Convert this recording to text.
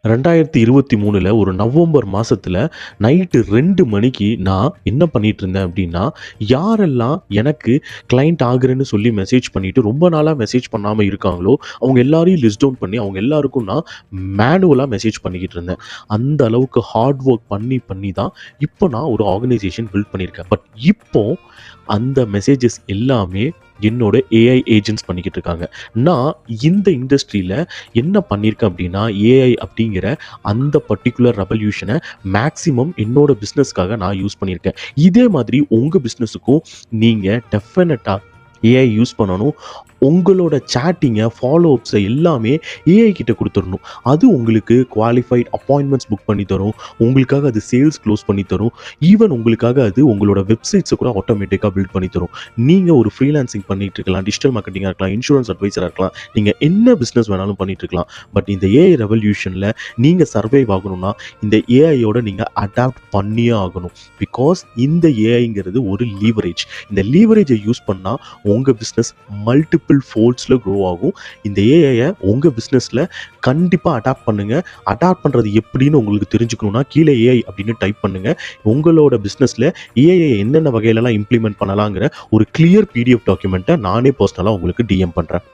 2023 ஒரு நவம்பர் மாசத்துல நைட்டு 2 மணிக்கு நான் என்ன பண்ணிட்டு இருந்தேன் அப்படின்னா, யாரெல்லாம் எனக்கு கிளையண்ட் ஆகுறேன்னு சொல்லி மெசேஜ் பண்ணிட்டு ரொம்ப நாளா மெசேஜ் பண்ணாம இருக்காங்களோ, அவங்க எல்லாரையும் லிஸ்ட் டவுன் பண்ணி அவங்க எல்லாருக்கும் நான் மேனுவலா மெசேஜ் பண்ணிக்கிட்டு இருந்தேன். அந்த அளவுக்கு ஹார்ட் ஒர்க் பண்ணி பண்ணி தான் இப்போ நான் ஒரு ஆர்கனைசேஷன் பில்ட் பண்ணியிருக்கேன். பட் இப்போ அந்த மெசேஜஸ் எல்லாமே என்னோட ஏஐ ஏஜென்ட்ஸ் பண்ணிக்கிட்டு இருக்காங்க. நான் இந்த இண்டஸ்ட்ரியில என்ன பண்ணியிருக்கேன் அப்படின்னா, ஏஐ அப்படிங்கிற அந்த பர்ட்டிகுலர் ரெவல்யூஷனை மேக்ஸிமம் என்னோட பிஸ்னஸ்க்காக நான் யூஸ் பண்ணியிருக்கேன். இதே மாதிரி உங்க பிஸ்னஸுக்கும் நீங்க டெஃபினட்டா ஏஐ யூஸ் பண்ணணும். உங்களோட சேட்டிங்கை, ஃபாலோ அப்ஸை எல்லாமே ஏஐ கிட்ட குடுத்துறணும். அது உங்களுக்கு குவாலிஃபைட் அப்பாயின்ட்மெண்ட்ஸ் புக் பண்ணி தரும். உங்களுக்காக அது சேல்ஸ் க்ளோஸ் பண்ணி தரும். ஈவன் உங்களுக்காக அது உங்களோட வெப்சைட்ஸை கூட ஆட்டோமேட்டிக்கா பில்ட் பண்ணி தரும். நீங்க ஒரு ஃப்ரீலான்சிங் பண்ணிட்டு இருக்கலாம், டிஜிட்டல் மார்க்கெட்டிங்கா இருக்கலாம், இன்சூரன்ஸ் அட்வைசரா இருக்கலாம். நீங்க என்ன பிசினஸ் வேணாலும் பண்ணிட்டு இருக்கலாம். பட் இந்த ஏஐ ரெவல்யூஷன்ல நீங்க சர்வைவ் ஆகணும்னா இந்த ஏஐயோட நீங்க அடாப்ட் பண்ணியே ஆகணும். பிகாஸ் இந்த ஏஐங்கிறது ஒரு லீவரேஜ். இந்த லீவரேஜை யூஸ் பண்ணா உங்க பிசினஸ் மல்டிபிள் ஃபோல்ட்ஸ்ல க்ரோ ஆகும். இந்த ஏஐயை உங்க பிசினஸ்ல கண்டிப்பா அடாப்ட் பண்ணுங்க. அடாப்ட் பண்றது எப்படின்னு உங்களுக்கு தெரிஞ்சுக்கணும்னா கீழே ஏஐ அப்படின்னு டைப் பண்ணுங்க. உங்களோட பிசினஸ்ல ஏஐயை என்னென்ன வகையிலலாம் இம்ப்ளிமெண்ட் பண்ணலாங்கிற ஒரு கிளியர் பிடிஎஃப் டாக்குமெண்ட்டை நானே பர்சனலா உங்களுக்கு டிஎம் பண்றேன்.